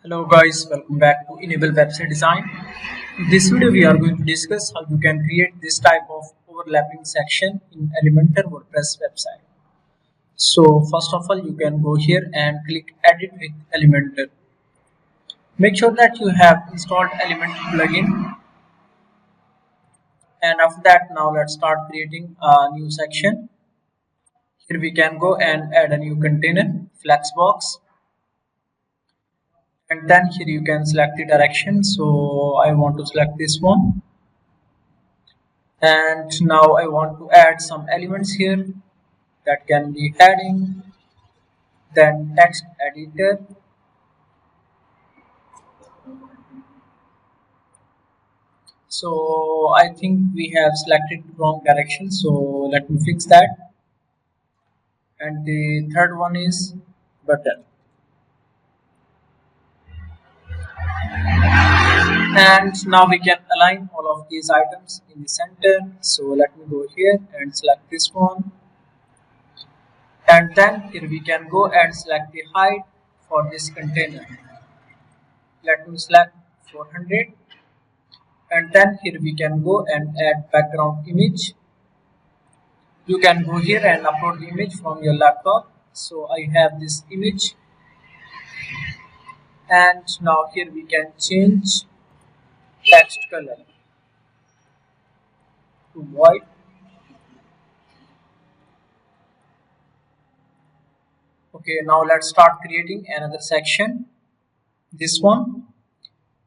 Hello guys, welcome back to Enable Website Design. In this video we are going to discuss how you can create this type of overlapping section in Elementor WordPress website. So first of all you can go here and click edit with Elementor. Make sure that you have installed Elementor plugin, and after that now let's start creating a new section. Here we can go and add a new container, Flexbox. And then here you can select the direction, so I want to select this one, and now I want to add some elements here. That can be heading, then text editor, so I think we have selected wrong direction, so let me fix that. And the third one is button, and now we can align all of these items in the center. So let me go here and select this one, and then here we can go and select the height for this container. Let me select 400, and then here we can go and add background image. You can go here and upload the image from your laptop. So I have this image, and now here we can change text color to white. Okay, now let's start creating another section, this one.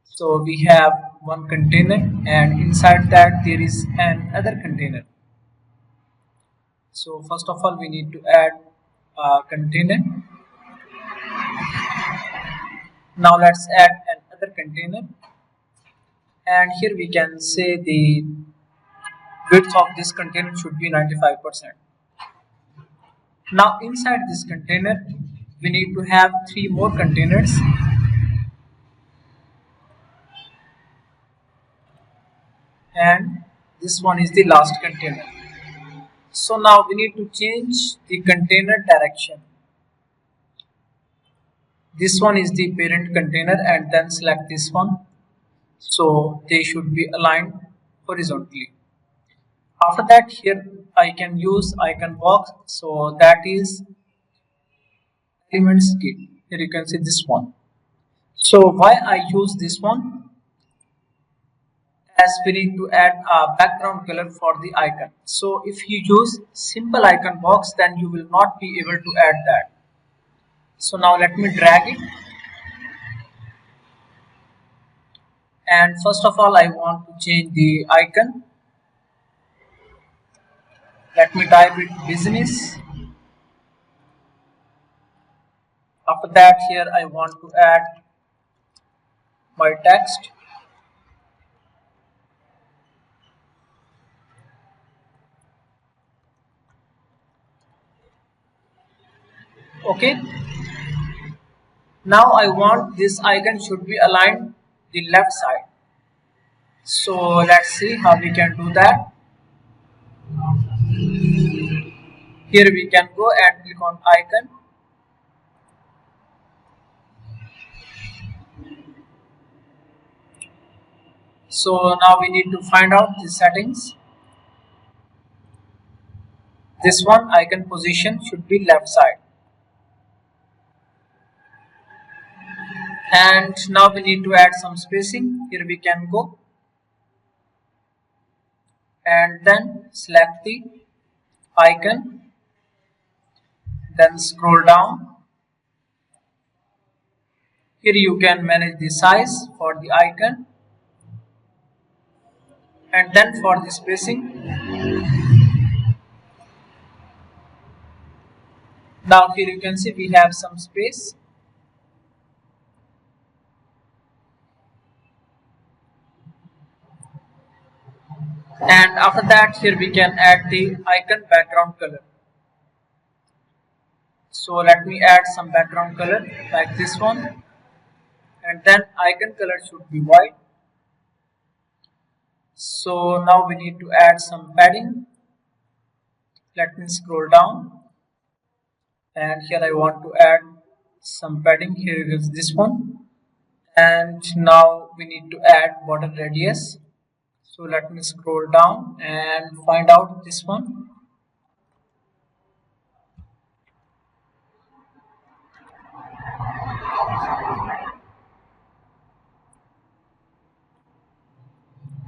So we have one container, and inside that there is another container. So first of all we need to add a container. Now let's add another container, and here we can say the width of this container should be 95%. Now inside this container we need to have 3 more containers, and this one is the last container. So now we need to change the container direction. This one is the parent container, and then select this one, so they should be aligned horizontally. After that here I can use icon box, so that is elements kit. Here you can see this one. So why I use this one, as we need to add a background color for the icon. So if you use simple icon box, then you will not be able to add that. So now let me drag it, and first of all I want to change the icon. Let me type it business. After that here I want to add my text. Okay, now I want this icon should be aligned the left side. So let's see how we can do that. Here we can go and click on icon, so now we need to find out the settings. This one, icon position should be left side, and now we need to add some spacing. Here we can go and then select the icon, then scroll down. Here you can manage the size for the icon, and then for the spacing. Now here you can see we have some space. And after that here we can add the icon background color. So let me add some background color like this one, and then icon color should be white. So now we need to add some padding. Let me scroll down, and here I want to add some padding. Here is this one. And now we need to add border radius. So let me scroll down and find out this one.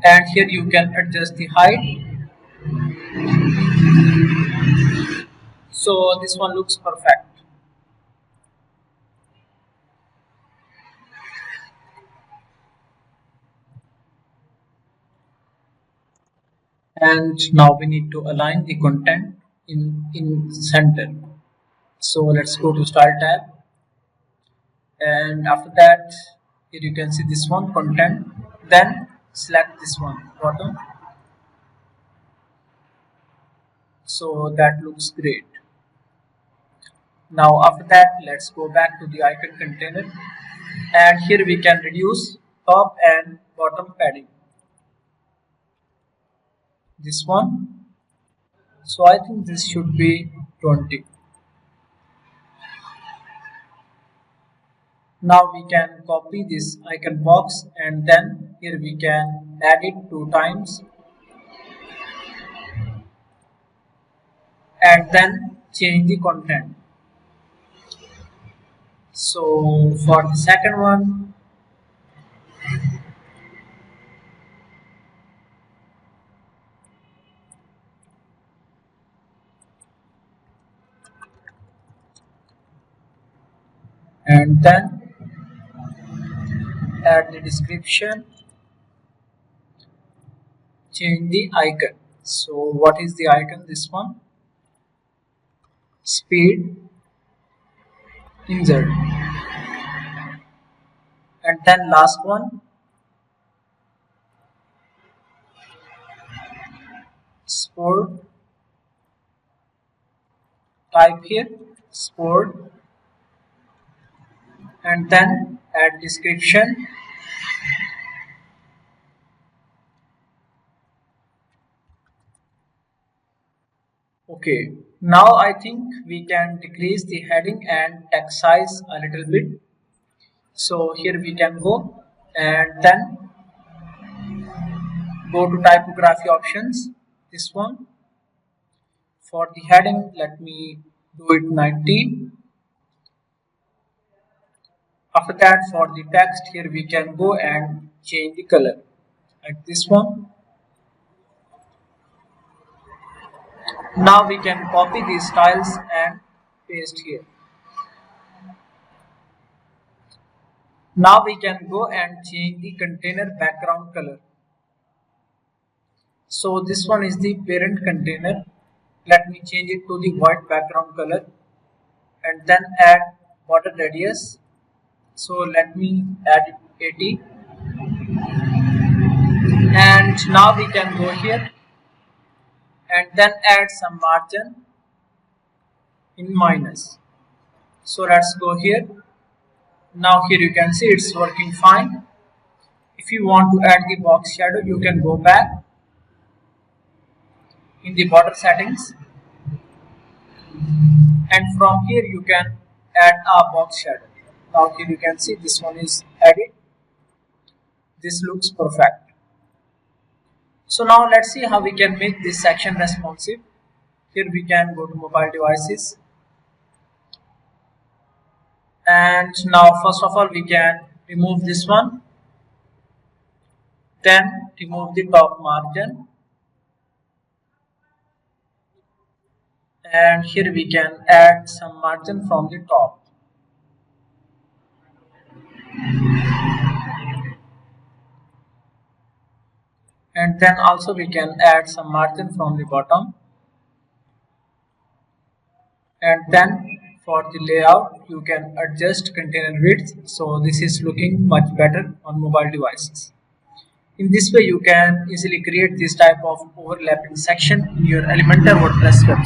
And here you can adjust the height. So this one looks perfect. And now we need to align the content in center. So let's go to style tab, and after that here you can see this one content, then select this one bottom. So that looks great. Now after that, let's go back to the icon container, and here we can reduce top and bottom padding, this one. So I think this should be 20. Now we can copy this icon box, and then here we can add it 2 times and then change the content. So for the second one, and then add the description, change the icon. So what is the icon? This one, speed, insert, and then last one, sport, type here sport, and then add description, okay. Now I think we can decrease the heading and text size a little bit. So here we can go and then go to typography options, this one. For the heading, let me do it 19. After that, for the text, here we can go and change the color, like this one. Now we can copy these styles and paste here. Now we can go and change the container background color. So this one is the parent container. Let me change it to the white background color, and then add border radius. So let me add it 80. And now we can go here and then add some margin in minus. So let's go here. Now here you can see it's working fine. If you want to add the box shadow, you can go back in the border settings, and from here you can add a box shadow. Now here you can see this one is added. This looks perfect. So now let's see how we can make this section responsive. Here we can go to mobile devices, and now first of all we can remove this one, then remove the top margin, and here we can add some margin from the top. And then also we can add some margin from the bottom. And then for the layout, you can adjust container width. So this is looking much better on mobile devices. In this way, you can easily create this type of overlapping section in your Elementor WordPress website.